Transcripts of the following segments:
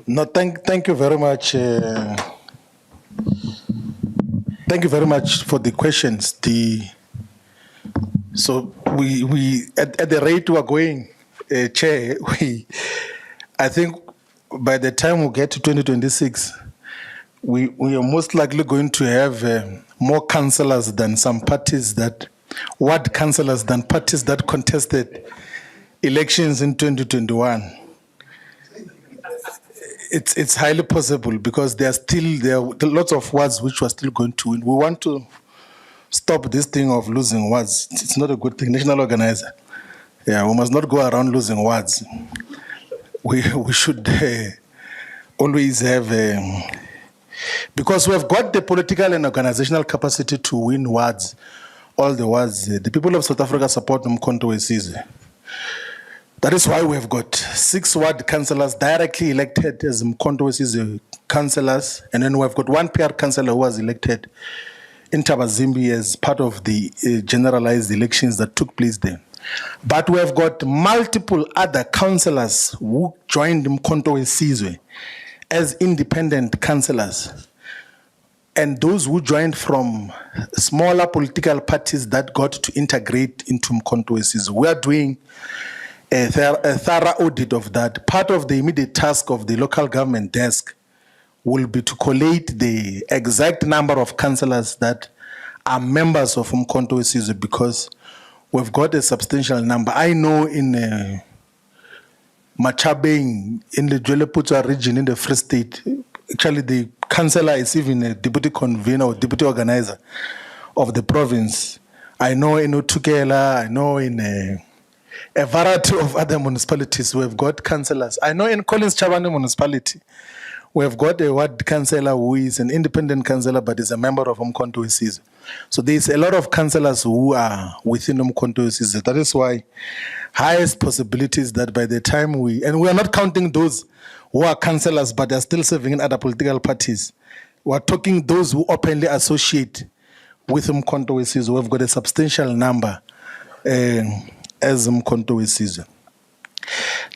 No, thank you very much. Thank you very much for the questions. So we at the rate we are going, Chair, I think by the time we get to 2026, we are most likely going to have more councillors than some parties ward councillors than parties that contested elections in 2021. It's highly possible because there are lots of wards which we're still going to win. We want to stop this thing of losing wards. It's not a good thing. National organizer. Yeah, we must not go around losing wards. We should always have, because we have got the political and organizational capacity to win wards, all the wards. The people of South Africa support Umkhonto Wesizwe. That is why we have got 6 ward councillors directly elected as Umkhonto Wesizwe councillors, and then we have got 1 PR councillor who was elected in Tabazimbi as part of the generalized elections that took place there. But we have got multiple other councillors who joined Umkhonto Wesizwe as independent councillors, and those who joined from smaller political parties that got to integrate into Umkhonto Wesizwe. We are doing a thorough audit of that. Part of the immediate task of the local government desk will be to collate the exact number of councillors that are members of Umkhonto Wesizwe, because we've got a substantial number. I know in Machabeng, in the Jweleputswa region in the Free State, actually the councillor is even a deputy convener or deputy organizer of the province. I know in Utukela, I know in a variety of other municipalities we've got councillors. I know in Collins Chabane municipality, we've got a ward councillor who is an independent councillor but is a member of Umkhonto Wesizwe. So there's a lot of councillors who are within Umkhonto Wesizwe. That is why highest possibilities that by the time we are not counting those who are councillors but are still serving in other political parties. We're talking those who openly associate with Umkhonto Wesizwe. We've got a substantial number as Umkhonto Wesizwe.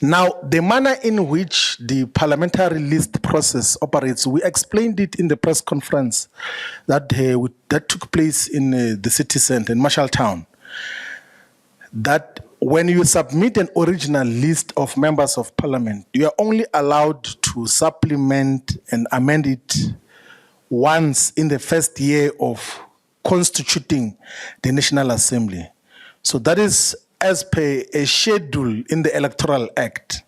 Now, the manner in which the parliamentary list process operates, we explained it in the press conference that took place in the city centre in Marshalltown, that when you submit an original list of members of parliament, you are only allowed to supplement and amend it once in the first year of constituting the National Assembly. So that is as per a schedule in the Electoral Act.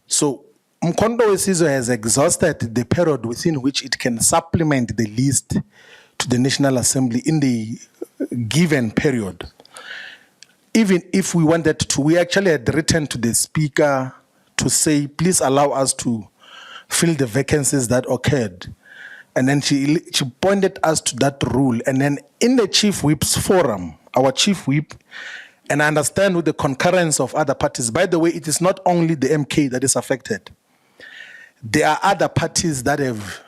So Umkhonto Wesizwe has exhausted the period within which it can supplement the list to the National Assembly in the given period. Even if we wanted to, we actually had written to the Speaker to say, please allow us to fill the vacancies that occurred. And then she pointed us to that rule. And then in the Chief Whip's forum, our Chief Whip, and I understand with the concurrence of other parties, by the way, it is not only the MK that is affected. There are other parties that have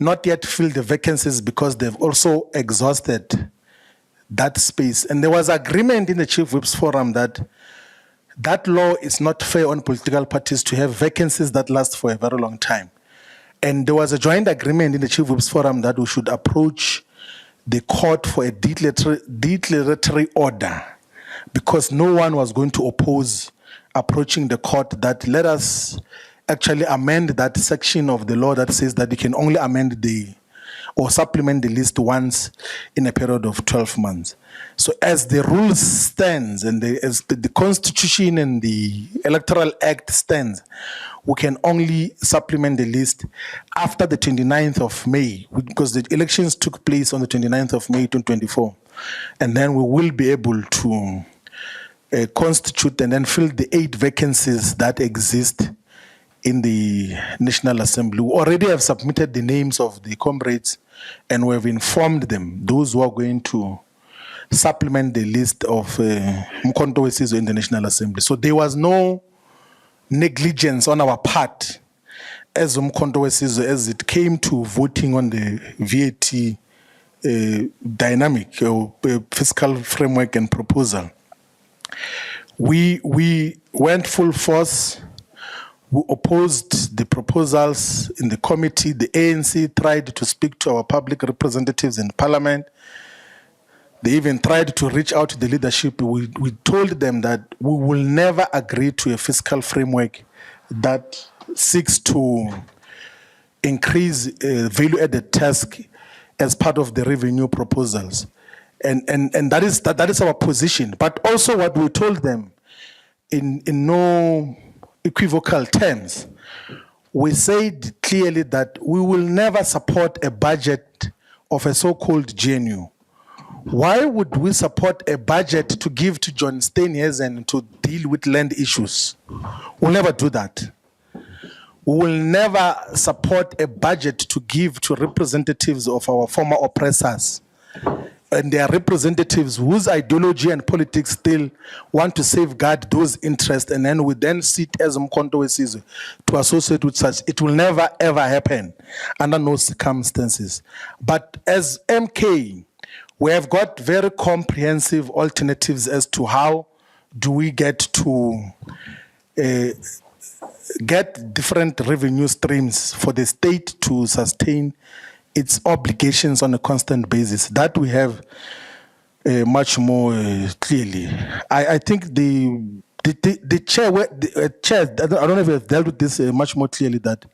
not yet filled the vacancies because they've also exhausted that space. And there was agreement in the Chief Whip's forum that that law is not fair on political parties to have vacancies that last for a very long time. And there was a joint agreement in the Chief Whip's forum that we should approach the court for a declaratory order, because no one was going to oppose approaching the court that let us actually amend that section of the law that says that you can only amend or supplement the list once in a period of 12 months. So as the rules stands and as the Constitution and the Electoral Act stands, we can only supplement the list after the 29th of May, because the elections took place on the 29th of May 2024. And then we will be able to constitute and then fill the 8 vacancies that exist in the National Assembly. We already have submitted the names of the comrades and we have informed them, those who are going to supplement the list of Umkhonto Wesizwe in the National Assembly. So there was no negligence on our part as Umkhonto Wesizwe as it came to voting on the VAT dynamic fiscal framework and proposal. We went full force. We opposed the proposals in the committee. The ANC tried to speak to our public representatives in parliament. They even tried to reach out to the leadership. We told them that we will never agree to a fiscal framework that seeks to increase value-added tax as part of the revenue proposals. And that is our position. But also what we told them in no equivocal terms, we said clearly that we will never support a budget of a so-called GNU. Why would we support a budget to give to John Steenhuisen to deal with land issues? We'll never do that. We will never support a budget to give to representatives of our former oppressors and their representatives whose ideology and politics still want to safeguard those interests, and then we then sit as Mkhonto weSizwe to associate with such. It will never ever happen under no circumstances. But as MK, we have got very comprehensive alternatives as to how do we get to get different revenue streams for the state to sustain its obligations on a constant basis. That we have much more clearly. I think the chair, I don't know if you've dealt with this much more clearly, that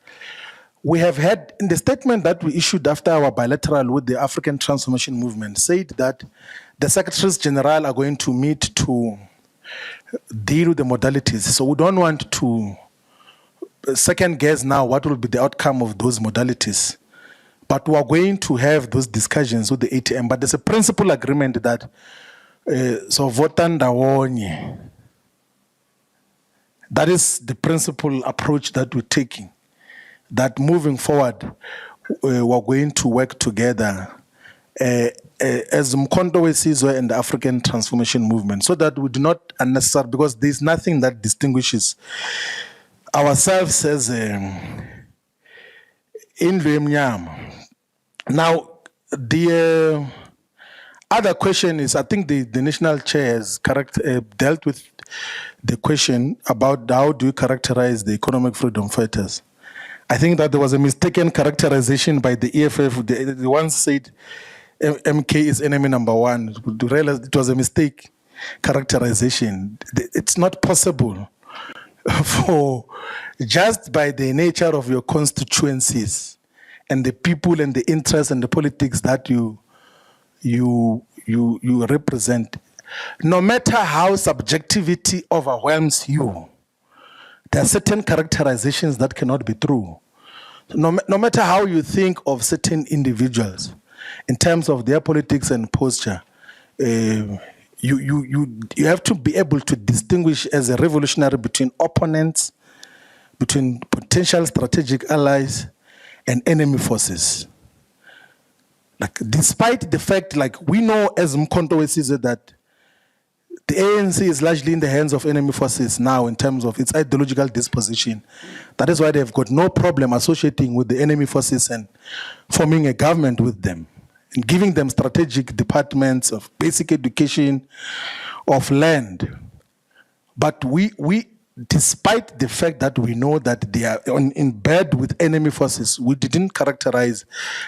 we have had, in the statement that we issued after our bilateral with the African Transformation Movement, said that the Secretaries General are going to meet to deal with the modalities. So we don't want to second guess now what will be the outcome of those modalities. But we are going to have those discussions with the ATM. But there's a principal agreement that so votandawonye. That is the principal approach that we're taking. That moving forward, we're going to work together as Mkhonto weSizwe and the African Transformation Movement, so that we do not unnecessarily, because there's nothing that distinguishes ourselves as Indlu Emnyama. Now, the other question is, I think the National Chair has dealt with the question about how do you characterize the economic freedom fighters. I think that there was a mistaken characterization by the EFF. The one said MK is enemy number one. To realize it was a mistake characterization. It's not possible for, just by the nature of your constituencies and the people and the interests and the politics that you represent, no matter how subjectivity overwhelms you, there are certain characterizations that cannot be true. No matter how you think of certain individuals in terms of their politics and posture, you have to be able to distinguish as a revolutionary between opponents, between potential strategic allies, and enemy forces. Like, despite the fact, like, we know as Mkhonto weSizwe that the ANC is largely in the hands of enemy forces now in terms of its ideological disposition. That is why they've got no problem associating with the enemy forces and forming a government with them and giving them strategic departments of basic education, of land. But we despite the fact that we know that they are in bed with enemy forces, we didn't characterize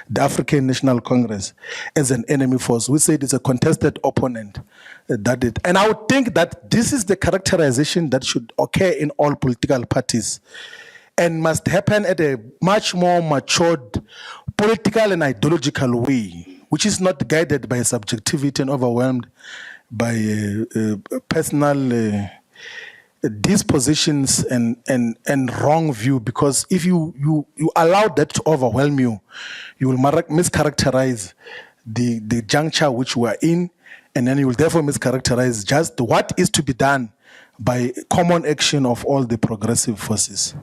the African National Congress as an enemy force. We said it's a contested opponent. And I would think that this is the characterization that should occur in all political parties and must happen at a much more matured political and ideological way, which is not guided by subjectivity and overwhelmed by personal dispositions and wrong view. Because if you allow that to overwhelm you, you will mischaracterize the juncture which we are in, and then you will therefore mischaracterize just what is to be done by common action of all the progressive forces.